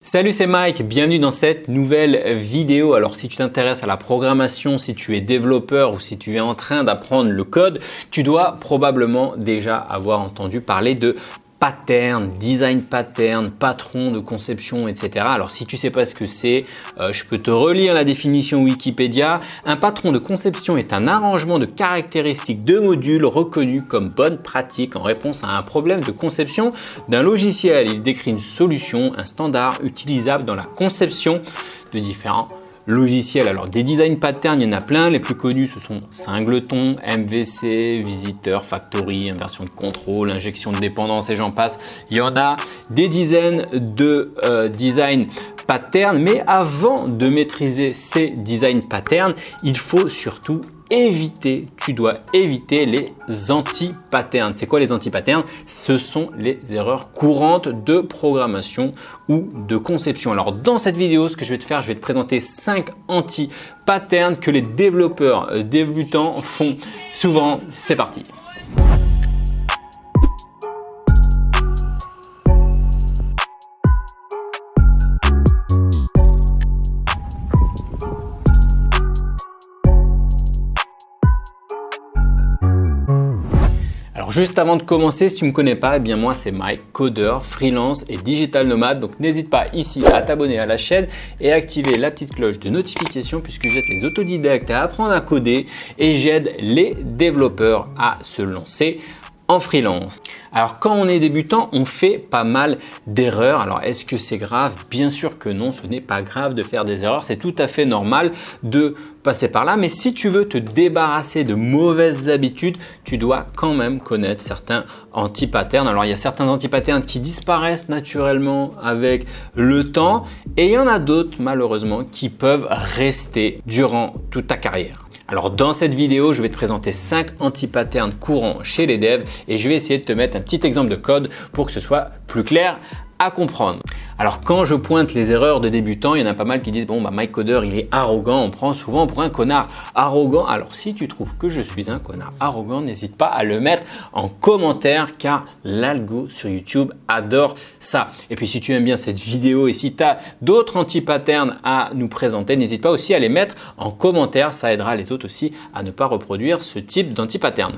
Salut, c'est Mike, bienvenue dans cette nouvelle vidéo. Alors si tu t'intéresses à la programmation, si tu es développeur ou si tu es en train d'apprendre le code, tu dois probablement déjà avoir entendu parler de pattern, design pattern, patron de conception, etc. Alors si tu sais pas ce que c'est, je peux te relire la définition Wikipédia. Un patron de conception est un arrangement de caractéristiques de modules reconnus comme bonne pratique en réponse à un problème de conception d'un logiciel. Il décrit une solution, un standard utilisable dans la conception de différents logiciels. Alors des design patterns, il y en a plein. Les plus connus, ce sont Singleton, MVC, Visitor, Factory, inversion de contrôle, injection de dépendance et j'en passe. Il y en a des dizaines de design patterns, mais avant de maîtriser ces design patterns, il faut surtout tu dois éviter les anti-patterns. C'est quoi les anti-patterns? Ce sont les erreurs courantes de programmation ou de conception. Alors dans cette vidéo, ce que je vais te faire, je vais te présenter 5 anti-patterns que les développeurs débutants font souvent. C'est parti! Alors juste avant de commencer, si tu ne me connais pas, eh bien moi c'est Mike, codeur, freelance et digital nomade. Donc n'hésite pas ici à t'abonner à la chaîne et à activer la petite cloche de notification puisque j'aide les autodidactes à apprendre à coder et j'aide les développeurs à se lancer en freelance. Alors quand on est débutant, on fait pas mal d'erreurs. Alors est-ce que c'est grave? Bien sûr que non, ce n'est pas grave de faire des erreurs. C'est tout à fait normal de passer par là. Mais si tu veux te débarrasser de mauvaises habitudes, tu dois quand même connaître certains anti-patterns. Alors il y a certains anti-patterns qui disparaissent naturellement avec le temps et il y en a d'autres malheureusement qui peuvent rester durant toute ta carrière. Alors dans cette vidéo, je vais te présenter 5 anti-patterns courants chez les devs et je vais essayer de te mettre un petit exemple de code pour que ce soit plus clair à comprendre. Alors quand je pointe les erreurs de débutants, il y en a pas mal qui disent bon bah Mike Coder il est arrogant, on prend souvent pour un connard arrogant. Alors si tu trouves que je suis un connard arrogant, n'hésite pas à le mettre en commentaire car l'algo sur YouTube adore ça. Et puis si tu aimes bien cette vidéo et si tu as d'autres anti-patterns à nous présenter, n'hésite pas aussi à les mettre en commentaire, ça aidera les autres aussi à ne pas reproduire ce type d'anti-pattern.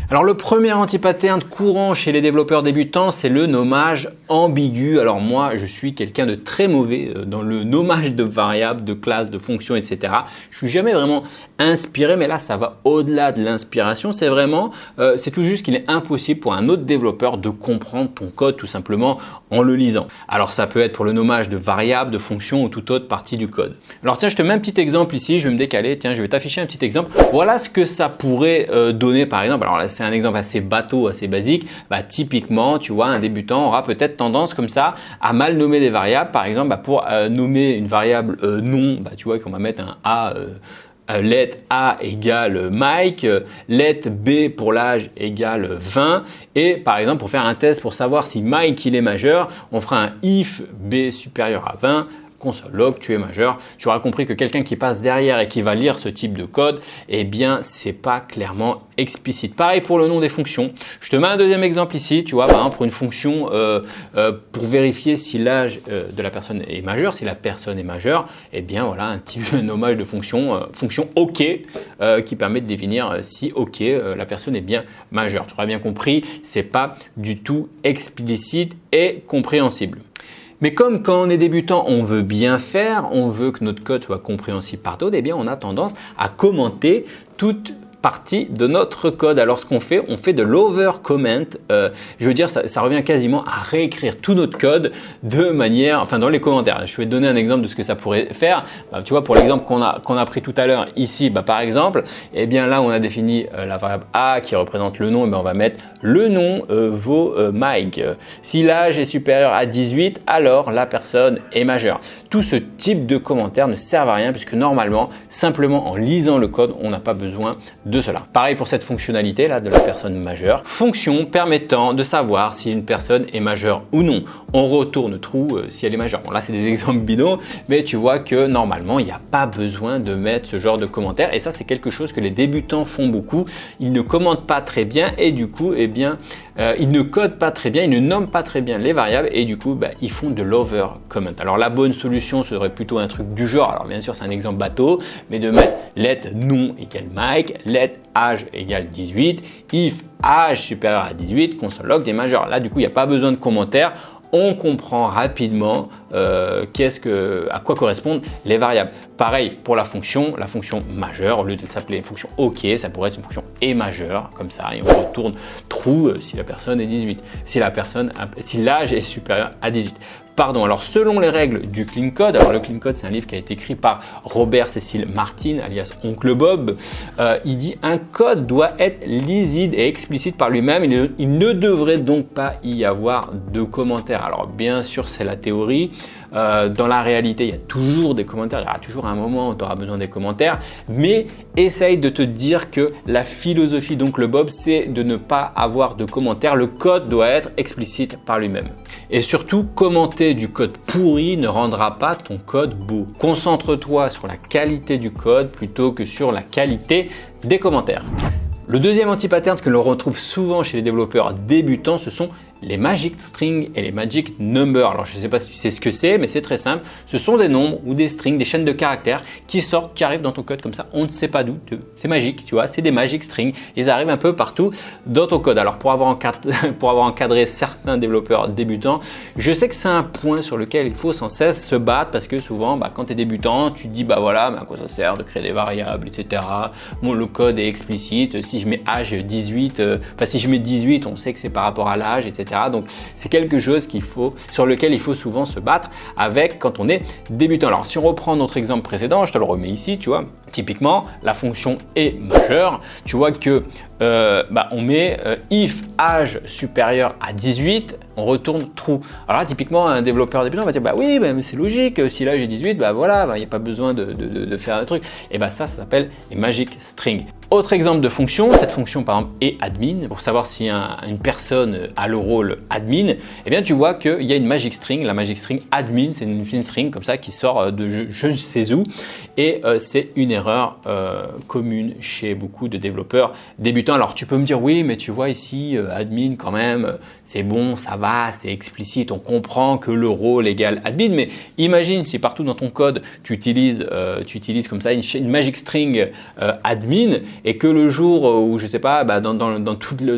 Alors le premier anti-pattern courant chez les développeurs débutants, c'est le nommage ambigu. Alors moi je suis quelqu'un de très mauvais dans le nommage de variables, de classes, de fonctions, etc. Je suis jamais vraiment inspiré, mais là ça va au-delà de l'inspiration. C'est vraiment, c'est tout juste qu'il est impossible pour un autre développeur de comprendre ton code tout simplement en le lisant. Alors ça peut être pour le nommage de variables, de fonctions ou toute autre partie du code. Alors tiens, je te mets un petit exemple ici, je vais me décaler. Tiens, je vais t'afficher un petit exemple. Voilà ce que ça pourrait donner par exemple. Alors là c'est un exemple assez bateau, assez basique. Bah, typiquement, tu vois, un débutant aura peut-être tendance comme ça à mal nommer des variables. Par exemple, pour nommer une variable nom, tu vois qu'on va mettre un A, let A égale Mike, let B pour l'âge égale 20 et par exemple pour faire un test pour savoir si Mike il est majeur, on fera un if B supérieur à 20, console log, tu es majeur. Tu auras compris que quelqu'un qui passe derrière et qui va lire ce type de code, eh bien, c'est pas clairement explicite. Pareil pour le nom des fonctions. Je te mets un deuxième exemple ici, tu vois, par exemple, pour une fonction pour vérifier si l'âge de la personne est majeur, si la personne est majeure, eh bien, voilà, un type de nommage de fonction, fonction OK, qui permet de définir si OK, la personne est bien majeure. Tu auras bien compris, c'est pas du tout explicite et compréhensible. Mais comme quand on est débutant, on veut bien faire, on veut que notre code soit compréhensible par d'autres, eh bien on a tendance à commenter toute partie de notre code. Alors ce qu'on fait, on fait de l'over-comment. Je veux dire, ça revient quasiment à réécrire tout notre code de manière, enfin dans les commentaires. Je vais te donner un exemple de ce que ça pourrait faire. Tu vois, pour l'exemple qu'on a pris tout à l'heure ici, par exemple, eh bien là on a défini la variable A qui représente le nom, et on va mettre le nom vaut Mike. Si l'âge est supérieur à 18, alors la personne est majeure. Tout ce type de commentaires ne servent à rien puisque normalement, simplement en lisant le code, on n'a pas besoin de cela. Pareil pour cette fonctionnalité là de la personne majeure. Fonction permettant de savoir si une personne est majeure ou non. On retourne true si elle est majeure. Bon là c'est des exemples bidons, mais tu vois que normalement il n'y a pas besoin de mettre ce genre de commentaires et ça c'est quelque chose que les débutants font beaucoup. Ils ne commentent pas très bien et du coup eh bien ils ne codent pas très bien, ils ne nomment pas très bien les variables et du coup ils font de l'over comment. Alors la bonne solution serait plutôt un truc du genre, alors bien sûr c'est un exemple bateau, mais de mettre let nom égale Mike, let âge égale 18, if âge supérieur à 18, console log des majeurs. Là du coup il n'y a pas besoin de commentaires. On comprend rapidement à quoi correspondent les variables. Pareil pour la fonction majeure, au lieu de s'appeler fonction OK, ça pourrait être une fonction et majeure, comme ça, et on retourne true si la personne est 18, si l'âge est supérieur à 18. Pardon, alors selon les règles du Clean Code, alors le Clean Code c'est un livre qui a été écrit par Robert Cecil Martin, alias Oncle Bob, il dit un code doit être lisible et explicite par lui-même, il ne devrait donc pas y avoir de commentaires. Alors bien sûr c'est la théorie, dans la réalité il y a toujours des commentaires, il y aura toujours un moment où tu auras besoin des commentaires, mais essaye de te dire que la philosophie d'Oncle Bob c'est de ne pas avoir de commentaires, le code doit être explicite par lui-même. Et surtout, commenter du code pourri ne rendra pas ton code beau. Concentre-toi sur la qualité du code plutôt que sur la qualité des commentaires. Le deuxième anti-pattern que l'on retrouve souvent chez les développeurs débutants, ce sont les magic strings et les magic numbers. Alors je ne sais pas si tu sais ce que c'est, mais c'est très simple. Ce sont des nombres ou des strings, des chaînes de caractères qui sortent, qui arrivent dans ton code comme ça. On ne sait pas d'où. C'est magique, tu vois. C'est des magic strings. Ils arrivent un peu partout dans ton code. Alors pour avoir encadré certains développeurs débutants, je sais que c'est un point sur lequel il faut sans cesse se battre parce que souvent, quand tu es débutant, tu te dis voilà, à quoi ça sert de créer des variables, etc. Bon, le code est explicite. Si je mets âge 18, si je mets 18, on sait que c'est par rapport à l'âge, etc. Donc c'est quelque chose sur lequel il faut souvent se battre avec quand on est débutant. Alors si on reprend notre exemple précédent, je te le remets ici, tu vois, typiquement la fonction est majeure, tu vois que on met if âge supérieur à 18, on retourne true. Alors là typiquement un développeur débutant va dire oui mais c'est logique, si l'âge est 18, voilà, il n'y a pas besoin de faire un truc. Et ça s'appelle les magic strings. Autre exemple de fonction, cette fonction par exemple est admin, pour savoir si une personne a le rôle admin, eh bien tu vois qu'il y a une magic string, la magic string admin, c'est une string comme ça qui sort de je ne sais où et c'est une erreur commune chez beaucoup de développeurs débutants. Alors tu peux me dire oui mais tu vois ici admin quand même c'est bon, ça va, c'est explicite, on comprend que le rôle égale admin, mais imagine si partout dans ton code tu utilises comme ça une magic string admin et que le jour où je sais pas dans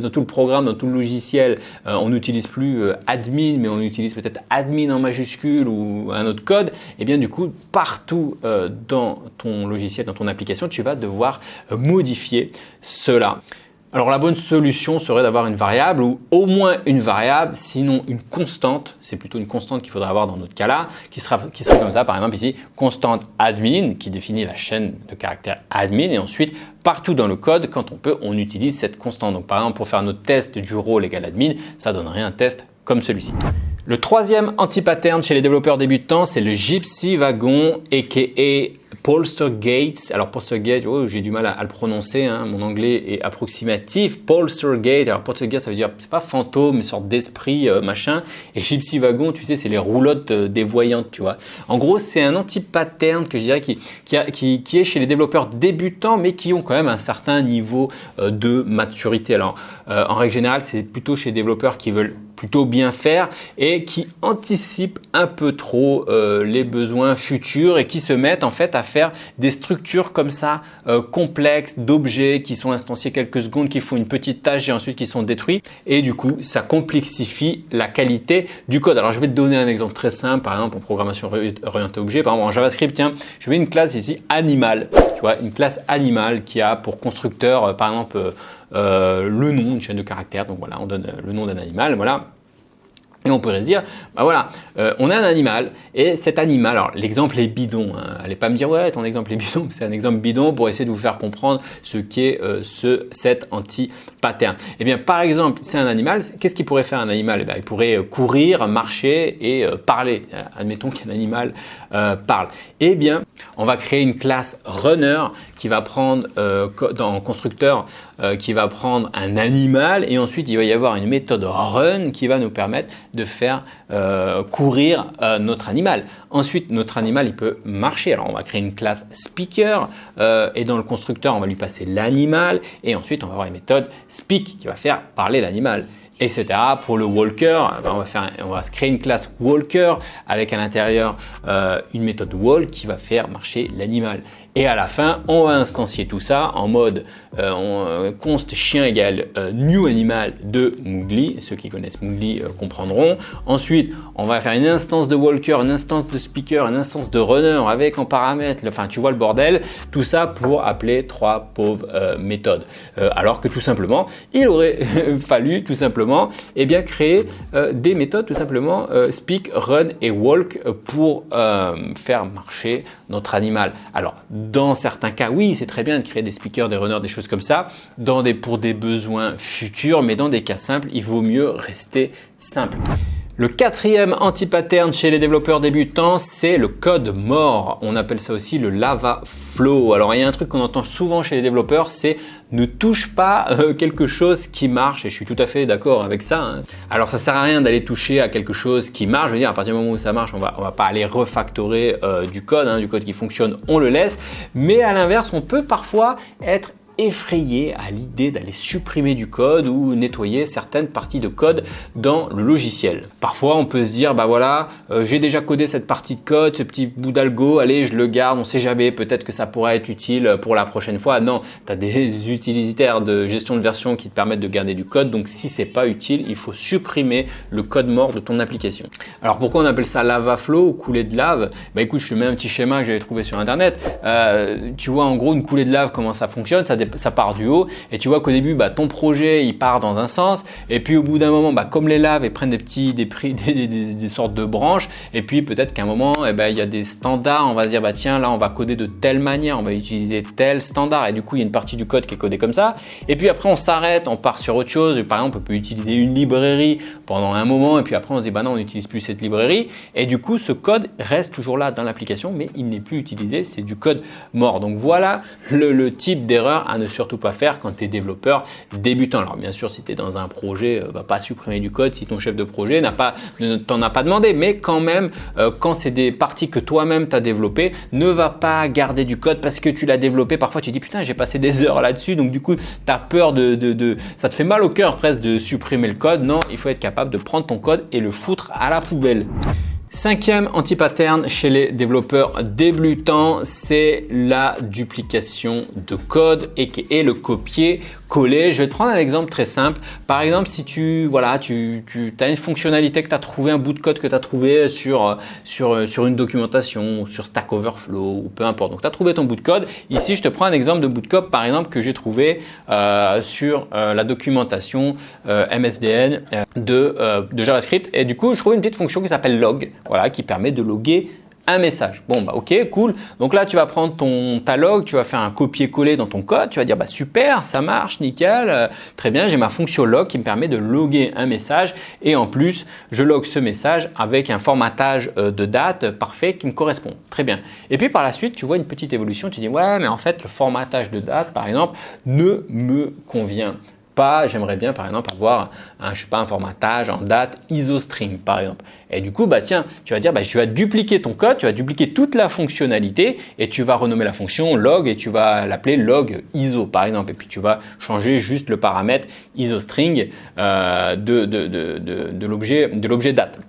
tout le programme, dans tout le logiciel on n'utilise plus admin mais on utilise peut-être admin en majuscule ou un autre code, et bien du coup partout dans ton logiciel, dans ton application tu vas devoir modifier cela. Alors la bonne solution serait d'avoir une variable ou au moins une variable, sinon une constante, c'est plutôt une constante qu'il faudrait avoir dans notre cas-là, qui serait comme ça, par exemple ici, constante admin qui définit la chaîne de caractères admin et ensuite partout dans le code, quand on peut, on utilise cette constante. Donc par exemple pour faire notre test du rôle égal admin, ça donnerait un test comme celui-ci. Le troisième anti-pattern chez les développeurs débutants, c'est le Gypsy Wagon aka Polstergate. Alors Polstergate, j'ai du mal à le prononcer, mon anglais est approximatif. Polstergate, alors Polstergate ça veut dire, c'est pas fantôme, une sorte d'esprit machin. Et Gypsy Wagon, tu sais, c'est les roulottes dévoyantes, tu vois. En gros, c'est un anti-pattern que je dirais qui est chez les développeurs débutants, mais qui ont quand même un certain niveau de maturité. Alors en règle générale, c'est plutôt chez les développeurs qui veulent plutôt bien faire et qui anticipent un peu trop les besoins futurs et qui se mettent en fait à faire des structures comme ça complexes d'objets qui sont instanciés quelques secondes, qui font une petite tâche et ensuite qui sont détruits, et du coup ça complexifie la qualité du code. Alors je vais te donner un exemple très simple, par exemple en programmation orientée objet, par exemple en JavaScript, tiens, je mets une classe ici animal, tu vois, une classe animal qui a pour constructeur par exemple le nom, une chaîne de caractères, donc voilà, on donne le nom d'un animal, voilà. Et on pourrait se dire, bah voilà, on a un animal et cet animal, alors l'exemple est bidon, hein, allez pas me dire ouais ton exemple est bidon, c'est un exemple bidon pour essayer de vous faire comprendre ce qu'est cet anti-pattern. Eh bien par exemple, c'est un animal, qu'est-ce qu'il pourrait faire un animal? Eh bien, il pourrait courir, marcher et parler. Admettons qu'un animal parle. Eh bien, on va créer une classe runner qui va prendre dans constructeur qui va prendre un animal et ensuite il va y avoir une méthode run qui va nous permettre de faire courir notre animal. Ensuite, notre animal, il peut marcher. Alors, on va créer une classe speaker et dans le constructeur, on va lui passer l'animal et ensuite, on va avoir une méthode speak qui va faire parler l'animal. Etc. Pour le walker, on va se créer une classe walker avec à l'intérieur une méthode walk qui va faire marcher l'animal. Et à la fin, on va instancier tout ça en mode const chien égale new animal de Moodle. Ceux qui connaissent Moodle comprendront. Ensuite, on va faire une instance de walker, une instance de speaker, une instance de runner avec en paramètre, enfin tu vois le bordel, tout ça pour appeler trois pauvres méthodes. Alors que tout simplement, il aurait fallu tout simplement créer des méthodes tout simplement speak, run et walk pour faire marcher notre animal. Alors dans certains cas, oui, c'est très bien de créer des speakers, des runners, des choses comme ça pour des besoins futurs, mais dans des cas simples, il vaut mieux rester simple. Le quatrième anti-pattern chez les développeurs débutants, c'est le code mort. On appelle ça aussi le lava flow. Alors, il y a un truc qu'on entend souvent chez les développeurs, c'est ne touche pas quelque chose qui marche. Et je suis tout à fait d'accord avec ça, hein. Alors, ça sert à rien d'aller toucher à quelque chose qui marche. Je veux dire, à partir du moment où ça marche, on va pas aller refactorer du code, hein, du code qui fonctionne, on le laisse. Mais à l'inverse, on peut parfois être effrayé à l'idée d'aller supprimer du code ou nettoyer certaines parties de code dans le logiciel. Parfois, on peut se dire, bah voilà, j'ai déjà codé cette partie de code, ce petit bout d'algo, allez, je le garde, on sait jamais, peut-être que ça pourrait être utile pour la prochaine fois. Non, tu as des utilitaires de gestion de version qui te permettent de garder du code, donc si c'est pas utile, il faut supprimer le code mort de ton application. Alors pourquoi on appelle ça lava flow ou coulée de lave? Bah écoute, je te mets un petit schéma que j'avais trouvé sur internet. Tu vois en gros une coulée de lave, comment ça fonctionne, ça part du haut et tu vois qu'au début ton projet il part dans un sens et puis au bout d'un moment comme les laves elles prennent des sortes de branches et puis peut-être qu'à un moment il y a des standards, on va se dire tiens là on va coder de telle manière, on va utiliser tel standard et du coup il y a une partie du code qui est codée comme ça et puis après on s'arrête, on part sur autre chose. Par exemple on peut utiliser une librairie pendant un moment et puis après on se dit non on n'utilise plus cette librairie et du coup ce code reste toujours là dans l'application mais il n'est plus utilisé, c'est du code mort. Donc voilà le type d'erreur à ne surtout pas faire quand tu es développeur débutant. Alors bien sûr si tu es dans un projet, va pas supprimer du code si ton chef de projet ne t'en a pas demandé, mais quand même quand c'est des parties que toi-même tu as développées, ne va pas garder du code parce que tu l'as développé. Parfois tu dis putain j'ai passé des heures là-dessus, donc du coup tu as peur ça te fait mal au cœur presque de supprimer le code. Non, il faut être capable de prendre ton code et le foutre à la poubelle. Cinquième anti-pattern chez les développeurs débutants, c'est la duplication de code et le copier-coller. Je vais te prendre un exemple très simple. Par exemple, si tu as une fonctionnalité que tu as trouvé, un bout de code que tu as trouvé sur une documentation, sur Stack Overflow ou peu importe. Donc, tu as trouvé ton bout de code. Ici, je te prends un exemple de bout de code, par exemple, que j'ai trouvé sur la documentation MSDN de JavaScript. Et du coup, je trouve une petite fonction qui s'appelle log. Voilà, qui permet de loguer un message. Bon, ok, cool. Donc là, tu vas prendre ta log, tu vas faire un copier-coller dans ton code. Tu vas dire, super, ça marche, nickel. Très bien, j'ai ma fonction log qui me permet de loguer un message. Et en plus, je log ce message avec un formatage de date parfait qui me correspond. Très bien. Et puis par la suite, tu vois une petite évolution. Tu dis, ouais, mais en fait, le formatage de date, par exemple, ne me convient pas. J'aimerais bien par exemple avoir un formatage en date isostream par exemple. Et du coup, tiens, tu vas dire, tu vas dupliquer ton code, tu vas dupliquer toute la fonctionnalité et tu vas renommer la fonction log et tu vas l'appeler log iso par exemple. Et puis tu vas changer juste le paramètre isostring de l'objet date.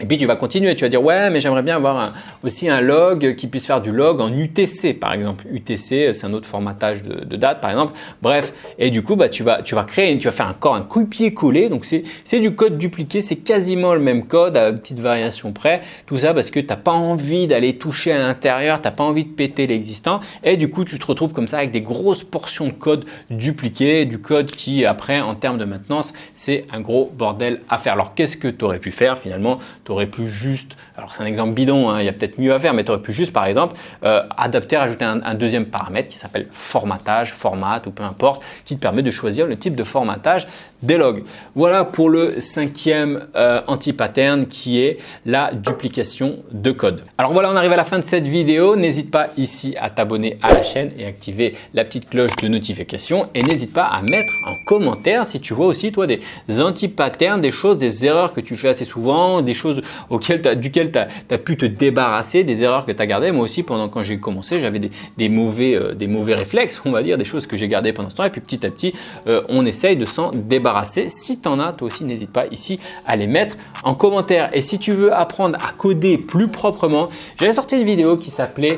Et puis tu vas continuer, tu vas dire ouais mais j'aimerais bien avoir aussi un log qui puisse faire du log en UTC par exemple. UTC c'est un autre formatage de date par exemple. Bref, et du coup tu vas faire encore un copier-coller. Donc c'est du code dupliqué, c'est quasiment le même code à une petite variation près. Tout ça parce que tu n'as pas envie d'aller toucher à l'intérieur, tu n'as pas envie de péter l'existant. Et du coup tu te retrouves comme ça avec des grosses portions de code dupliquées, du code qui après en termes de maintenance c'est un gros bordel à faire. Alors qu'est-ce que tu aurais pu faire finalement? Tu aurais pu juste, alors c'est un exemple bidon, hein, il y a peut-être mieux à faire, mais tu aurais pu juste par exemple adapter, rajouter un deuxième paramètre qui s'appelle formatage, format ou peu importe, qui te permet de choisir le type de formatage des logs. Voilà pour le cinquième anti-pattern qui est la duplication de code. Alors voilà, on arrive à la fin de cette vidéo. N'hésite pas ici à t'abonner à la chaîne et activer la petite cloche de notification et n'hésite pas à mettre en commentaire si tu vois aussi toi des anti-patterns, des choses, des erreurs que tu fais assez souvent, des choses duquel tu as pu te débarrasser, des erreurs que tu as gardées. Moi aussi, quand j'ai commencé, j'avais des mauvais réflexes, on va dire, des choses que j'ai gardées pendant ce temps. Et puis petit à petit, on essaye de s'en débarrasser. Si tu en as, toi aussi, n'hésite pas ici à les mettre en commentaire. Et si tu veux apprendre à coder plus proprement, j'avais sorti une vidéo qui s'appelait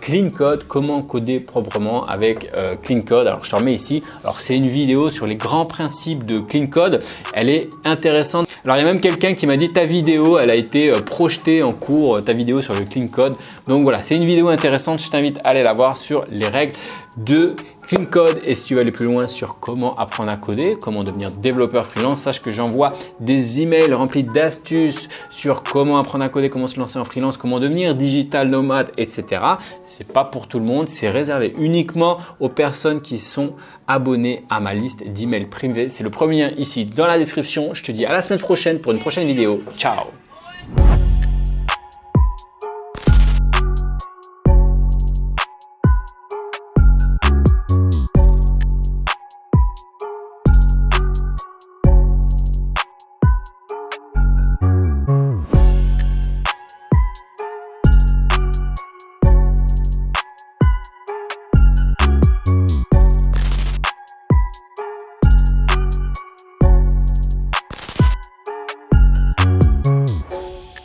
Clean Code, comment coder proprement avec Clean Code. Alors, je te remets ici. Alors, c'est une vidéo sur les grands principes de Clean Code. Elle est intéressante. Alors, il y a même quelqu'un qui m'a dit ta vidéo, elle a été projetée en cours, ta vidéo sur le Clean Code. Donc voilà, c'est une vidéo intéressante. Je t'invite à aller la voir sur les règles de Clean Code. Et si tu veux aller plus loin sur comment apprendre à coder, comment devenir développeur freelance, sache que j'envoie des emails remplis d'astuces sur comment apprendre à coder, comment se lancer en freelance, comment devenir digital nomade, etc. C'est pas pour tout le monde, c'est réservé uniquement aux personnes qui sont abonnées à ma liste d'emails privés. C'est le premier lien ici dans la description. Je te dis à la semaine prochaine pour une prochaine vidéo. Ciao!